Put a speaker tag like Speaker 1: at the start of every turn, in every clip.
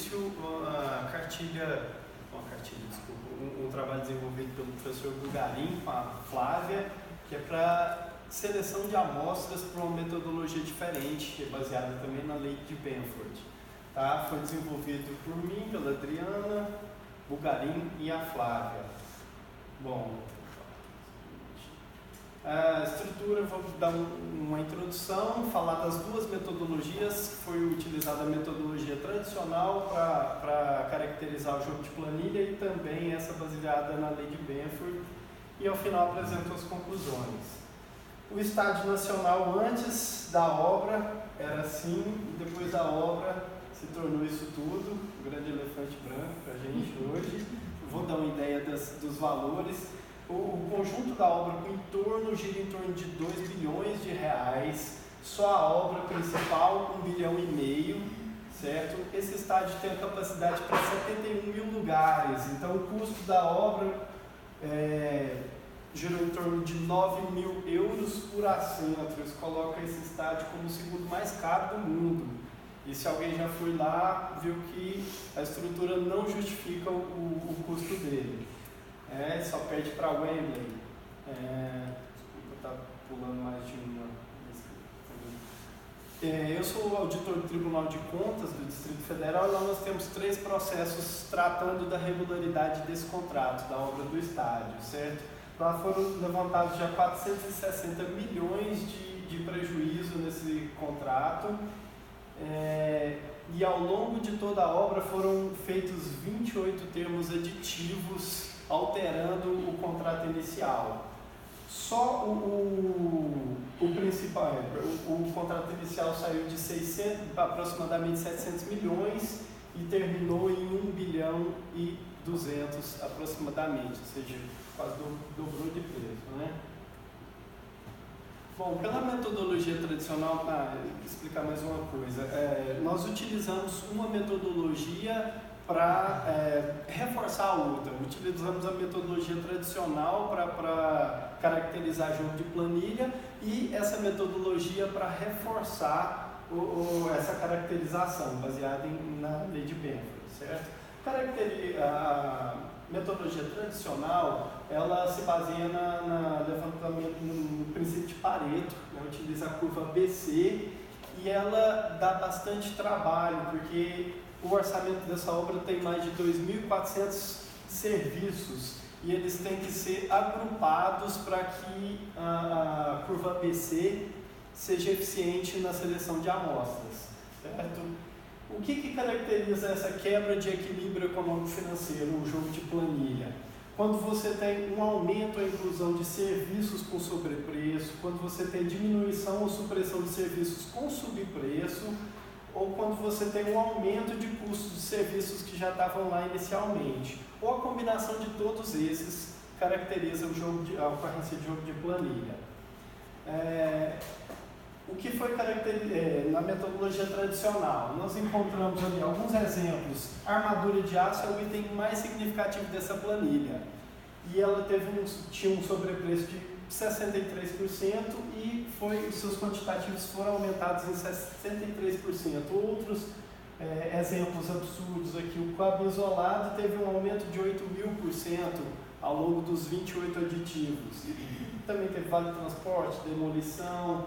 Speaker 1: início um trabalho desenvolvido pelo professor Bulgarin com a Flávia, que é para seleção de amostras para uma metodologia diferente, que é baseada também na lei de Benford. Tá? Foi desenvolvido por mim, pela Adriana, Bulgarin e a Flávia. Bom, a estrutura, vou dar uma introdução, falar das duas metodologias. Foi utilizada a metodologia tradicional para caracterizar o jogo de planilha e também essa baseada na lei de Benford, e ao final apresento as conclusões. O estádio nacional antes da obra era assim, e depois da obra se tornou isso tudo, um grande elefante branco para a gente hoje. Vou dar uma ideia dos valores. O conjunto da obra com entorno gira em torno de 2 bilhões de reais, só a obra principal 1,5 bilhão, certo? Esse estádio tem a capacidade para 71 mil lugares, então o custo da obra girou em torno de 9 mil euros por assento. Isso coloca esse estádio como o segundo mais caro do mundo. E se alguém já foi lá, viu que a estrutura não justifica o custo dele. Só perde para Wembley. Desculpa estar pulando mais de uma. Eu sou o auditor do Tribunal de Contas do Distrito Federal, e lá nós temos 3 processos tratando da regularidade desse contrato, da obra do estádio, certo? Lá foram levantados já 460 milhões de prejuízo nesse contrato, e ao longo de toda a obra foram feitos 28 termos aditivos alterando o contrato inicial. Só o principal, o contrato inicial saiu de 600 para aproximadamente 700 milhões e terminou em 1 bilhão e 200 aproximadamente, ou seja, quase dobrou de preço, né? Bom, pela metodologia tradicional, para explicar mais uma coisa, nós utilizamos uma metodologia para reforçar a outra. Utilizamos a metodologia tradicional para caracterizar jogo de planilha e essa metodologia para reforçar essa caracterização baseada na lei de Benford, certo? A metodologia tradicional, ela se baseia no levantamento no princípio de Pareto, né? Utiliza a curva BC e ela dá bastante trabalho, porque o orçamento dessa obra tem mais de 2.400 serviços e eles têm que ser agrupados para que a curva BC seja eficiente na seleção de amostras, certo? O que caracteriza essa quebra de equilíbrio econômico-financeiro, o jogo de planilha? Quando você tem um aumento ou inclusão de serviços com sobrepreço, quando você tem diminuição ou supressão de serviços com subpreço, ou quando você tem um aumento de custos de serviços que já estavam lá inicialmente, ou a combinação de todos esses caracteriza a ocorrência de jogo de planilha. O que foi na metodologia tradicional? Nós encontramos ali alguns exemplos. A armadura de aço é o item mais significativo dessa planilha, e ela tinha um sobrepreço de 63% e os seus quantitativos foram aumentados em 63%. Outros exemplos absurdos aqui, o cobre isolado teve um aumento de 8.000% ao longo dos 28 aditivos. E também teve vale transporte, demolição,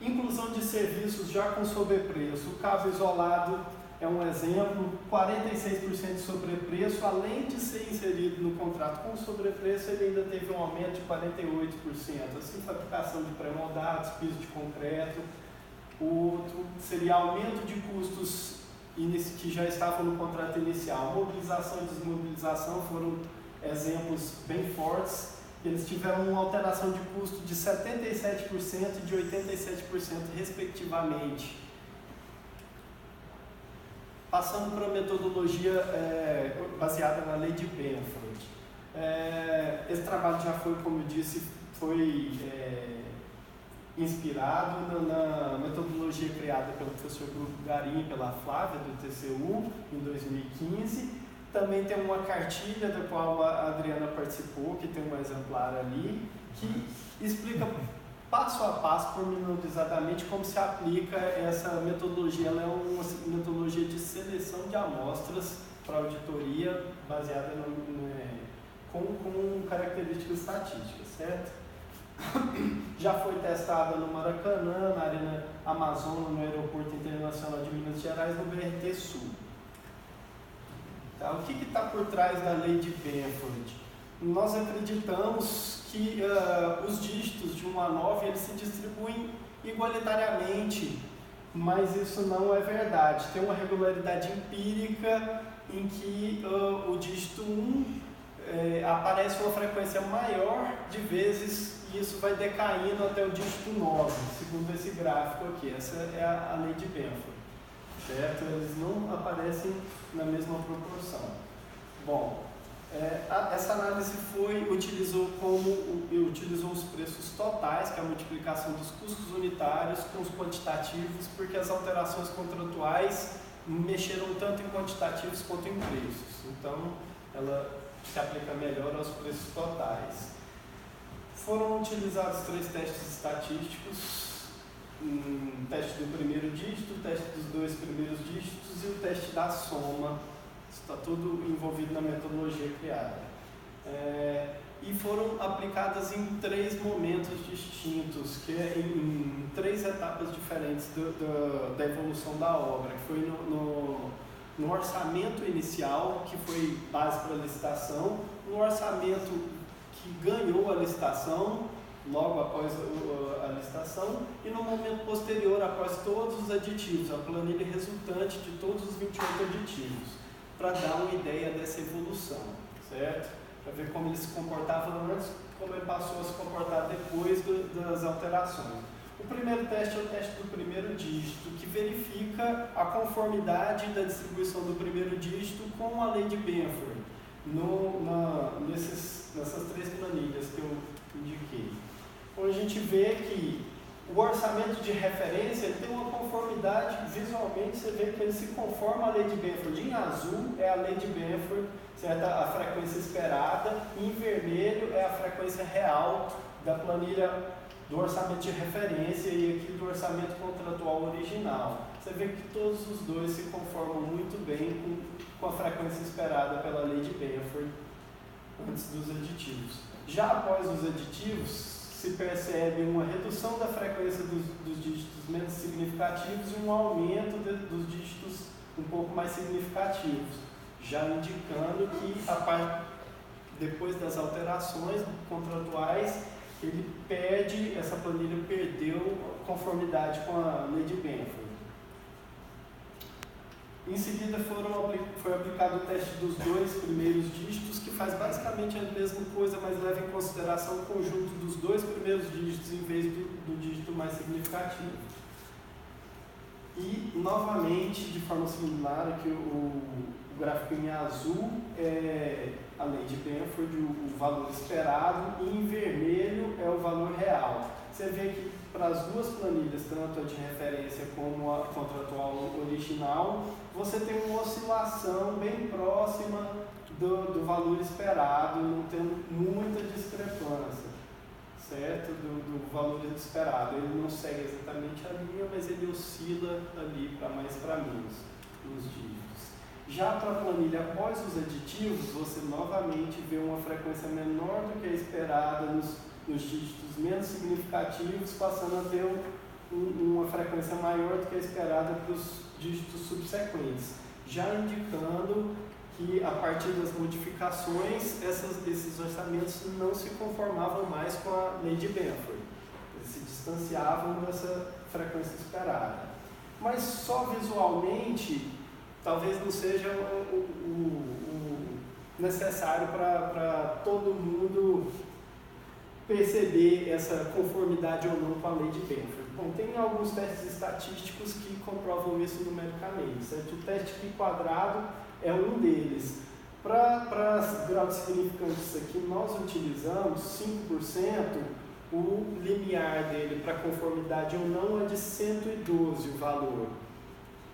Speaker 1: inclusão de serviços já com sobrepreço. O cabo isolado é um exemplo, 46% de sobrepreço, além de ser inserido no contrato com sobrepreço, ele ainda teve um aumento de 48%. Assim, fabricação de pré-moldados, piso de concreto. O outro seria aumento de custos que já estavam no contrato inicial. Mobilização e desmobilização foram exemplos bem fortes. Eles tiveram uma alteração de custo de 77% e de 87% respectivamente. Passando para a metodologia baseada na lei de Benford. Esse trabalho já foi, como eu disse, inspirado na metodologia criada pelo professor Bulgarin e pela Flávia do TCU em 2015. Também tem uma cartilha da qual a Adriana participou, que tem um exemplar ali, que explica passo a passo, pormenorizadamente, como se aplica essa metodologia. Ela é uma metodologia seleção de amostras para auditoria baseada com características estatísticas, certo? Já foi testada no Maracanã, na Arena Amazônia, no Aeroporto Internacional de Minas Gerais, no BRT Sul. Tá? O que está por trás da lei de Benford? Nós acreditamos que os dígitos de 1 a 9 eles se distribuem igualitariamente, mas isso não é verdade. Tem uma regularidade empírica em que o dígito 1 aparece uma frequência maior de vezes e isso vai decaindo até o dígito 9, segundo esse gráfico aqui. Essa é a lei de Benford, certo? Eles não aparecem na mesma proporção. Bom, essa análise utilizou os preços totais, que é a multiplicação dos custos unitários com os quantitativos, porque as alterações contratuais mexeram tanto em quantitativos quanto em preços. Então, ela se aplica melhor aos preços totais. Foram utilizados 3 testes estatísticos, um teste do primeiro dígito, o teste dos 2 primeiros dígitos e o teste da soma. Está tudo envolvido na metodologia criada. E foram aplicadas em 3 momentos distintos, que é em 3 etapas diferentes da evolução da obra, que foi no orçamento inicial, que foi base para a licitação, no orçamento que ganhou a licitação, logo após a licitação, e no momento posterior, após todos os aditivos, a planilha resultante de todos os 28 aditivos, para dar uma ideia dessa evolução, certo? Para ver como ele se comportava antes, como ele passou a se comportar depois das alterações. O primeiro teste é o teste do primeiro dígito, que verifica a conformidade da distribuição do primeiro dígito com a lei de Benford, nessas 3 planilhas que eu indiquei. Então a gente vê que o orçamento de referência ele tem uma conformidade, visualmente você vê que ele se conforma à lei de Benford. Em azul é a lei de Benford, certo? A frequência esperada, e em vermelho é a frequência real da planilha do orçamento de referência e aqui do orçamento contratual original. Você vê que todos os dois se conformam muito bem com a frequência esperada pela lei de Benford antes dos aditivos. Já após os aditivos, se percebe uma redução da frequência dos dígitos menos significativos e um aumento dos dígitos um pouco mais significativos, já indicando que depois das alterações contratuais, essa planilha perdeu conformidade com a lei de Benford. Em seguida foi aplicado o teste dos 2 primeiros dígitos, que faz basicamente a mesma coisa, mas leva em consideração o conjunto dos 2 primeiros dígitos em vez do dígito mais significativo. E, novamente, de forma similar, aqui o gráfico em azul é a lei de Benford, o valor esperado, e em vermelho é o valor real. Você vê que para as 2 planilhas, tanto a de referência como a contratual original, você tem uma oscilação bem próxima do valor esperado, não tendo muita discrepância, certo? Do valor esperado. Ele não segue exatamente a linha, mas ele oscila ali para mais para menos nos dígitos. Já para a planilha após os aditivos, você novamente vê uma frequência menor do que a esperada nos dígitos menos significativos, passando a ter uma frequência maior do que a esperada para os dígitos subsequentes, já indicando que a partir das modificações, esses orçamentos não se conformavam mais com a lei de Benford, eles se distanciavam dessa frequência esperada. Mas só visualmente, talvez não seja o necessário para todo mundo perceber essa conformidade ou não com a lei de Benford. Bom, tem alguns testes estatísticos que comprovam isso numericamente, certo? O teste Pi quadrado é um deles. Para graus significantes aqui, nós utilizamos 5%, o limiar dele para conformidade ou não é de 112 o valor.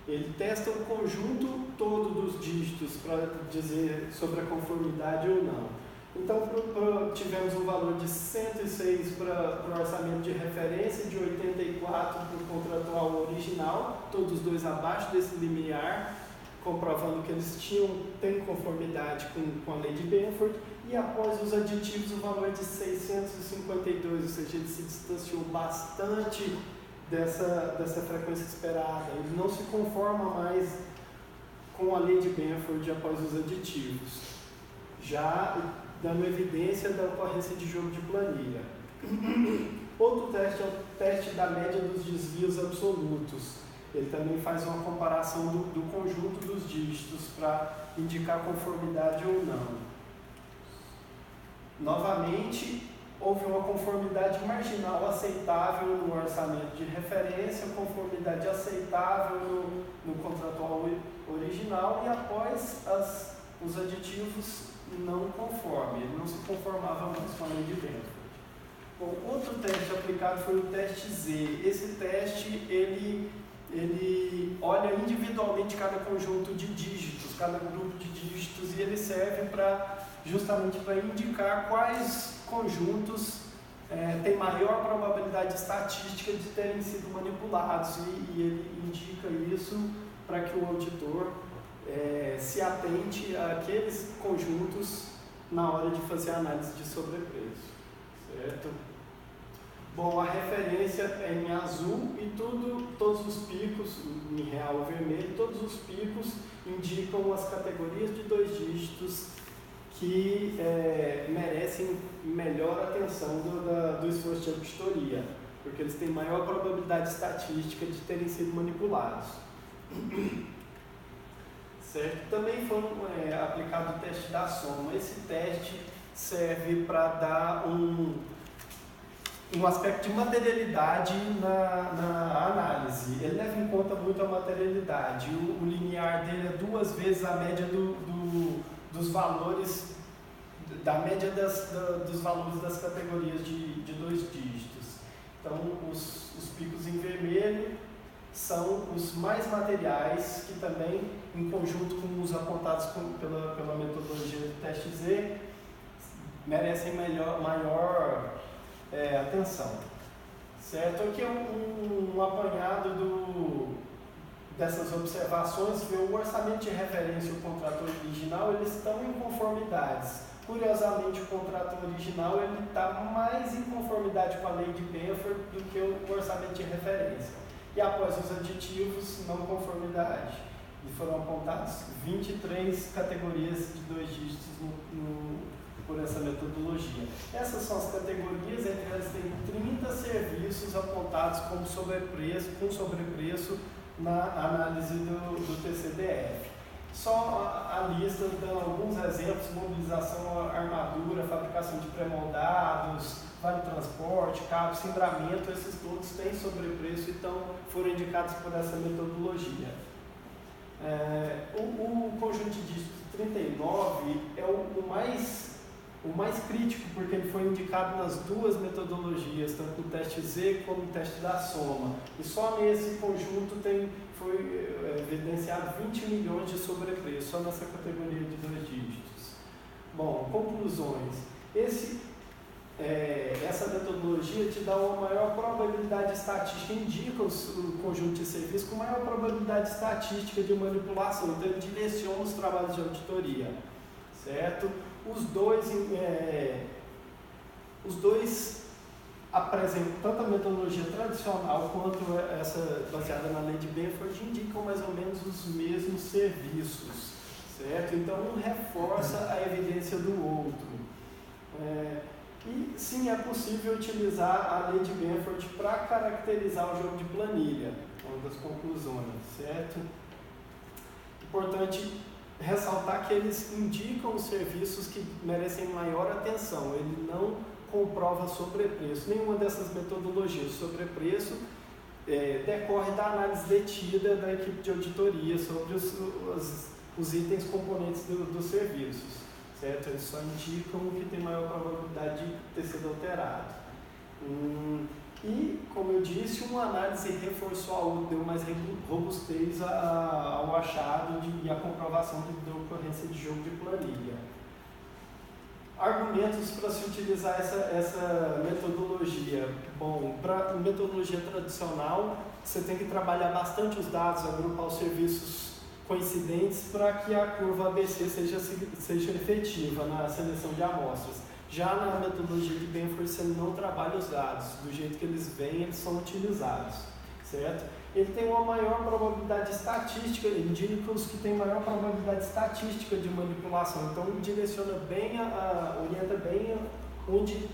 Speaker 1: Ele testa o conjunto todo dos dígitos para dizer sobre a conformidade ou não. Então, tivemos um valor de 106 para o orçamento de referência, de 84 para o contratual original, todos dois abaixo desse limiar. comprovando que eles têm conformidade com a lei de Benford, e após os aditivos o valor é de 652, ou seja, ele se distanciou bastante dessa frequência esperada. Ele não se conforma mais com a lei de Benford após os aditivos, já dando evidência da ocorrência de jogo de planilha. Outro teste é o teste da média dos desvios absolutos. Ele também faz uma comparação do conjunto dos dígitos para indicar conformidade ou não. Novamente, houve uma conformidade marginal aceitável no orçamento de referência, conformidade aceitável no contratual original, e após os aditivos não conforme. Ele não se conformava mais com a lei de Benford. Bom, outro teste aplicado foi o teste Z. Esse teste, ele olha individualmente cada conjunto de dígitos, cada grupo de dígitos, e ele serve justamente para indicar quais conjuntos têm maior probabilidade estatística de terem sido manipulados, e ele indica isso para que o auditor se atente àqueles conjuntos na hora de fazer a análise de sobrepreço, certo? Bom, a referência é em azul e todos os picos, em real vermelho, todos os picos indicam as categorias de 2 dígitos que merecem melhor atenção do esforço de auditoria, porque eles têm maior probabilidade estatística de terem sido manipulados. Certo? Também foi aplicado o teste da soma. Esse teste serve para dar um aspecto de materialidade na análise. Ele leva em conta muito a materialidade. O linear dele é 2 vezes a média dos valores, da média dos valores das categorias de 2 dígitos. Então, os picos em vermelho são os mais materiais, que também, em conjunto com os apontados pela metodologia do teste Z, merecem maior atenção. Certo? Aqui é um apanhado dessas observações. O orçamento de referência e o contrato original, eles estão em conformidades. Curiosamente, o contrato original está mais em conformidade com a lei de Benford do que o orçamento de referência. E após os aditivos, não conformidade. E foram apontadas 23 categorias de 2 dígitos por essa metodologia. Essas são as categorias, entre elas tem 30 serviços apontados com sobrepreço na análise do TCDF. Só a lista dando alguns exemplos: mobilização, armadura, fabricação de pré-moldados, vale transporte, cabo, cimbramento, esses todos têm sobrepreço, então foram indicados por essa metodologia. O conjunto de dígitos 39 é o mais crítico, porque ele foi indicado nas 2 metodologias, tanto no teste Z como no teste da soma. E só nesse conjunto foi evidenciado 20 milhões de sobrepreço, só nessa categoria de 2 dígitos. Bom, conclusões. Essa metodologia te dá uma maior probabilidade estatística, indica o conjunto de serviços com maior probabilidade estatística de manipulação, então ele direciona os trabalhos de auditoria, certo? Os dois apresentam, tanto a metodologia tradicional quanto essa baseada na lei de Benford, indicam mais ou menos os mesmos serviços, certo? Então um reforça a evidência do outro. E sim, é possível utilizar a lei de Benford para caracterizar o jogo de planilha, uma das conclusões, certo? Importante ressaltar que eles indicam os serviços que merecem maior atenção, ele não comprova sobrepreço. Nenhuma dessas metodologias de sobrepreço decorre da análise detida da equipe de auditoria sobre os itens componentes dos serviços. Certo? Eles só indicam o que tem maior probabilidade de ter sido alterado. E, como eu disse, uma análise reforçou deu mais robustez ao achado e à comprovação da ocorrência de jogo de planilha. Argumentos para se utilizar essa metodologia. Bom, para metodologia tradicional, você tem que trabalhar bastante os dados, agrupar os serviços coincidentes para que a curva ABC seja efetiva na seleção de amostras. Já na metodologia de Benford, você não trabalha os dados, do jeito que eles vêm, eles são utilizados, certo? Ele tem uma maior probabilidade estatística, ele indica os que têm maior probabilidade estatística de manipulação, então direciona bem, orienta bem onde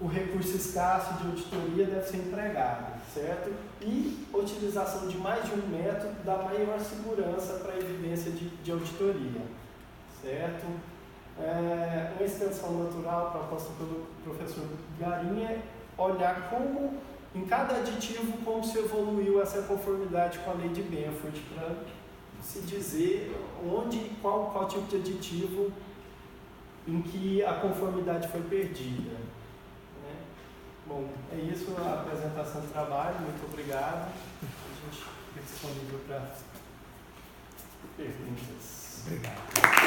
Speaker 1: o recurso escasso de auditoria deve ser empregado, certo? E a utilização de mais de um método dá maior segurança para a evidência de auditoria, certo? Uma extensão natural proposta pelo professor Garim é olhar como, em cada aditivo, como se evoluiu essa conformidade com a lei de Benford, para se dizer qual tipo de aditivo em que a conformidade foi perdida. Né? Bom, é isso a apresentação do trabalho, muito obrigado. A gente fica disponível para perguntas.
Speaker 2: Obrigado.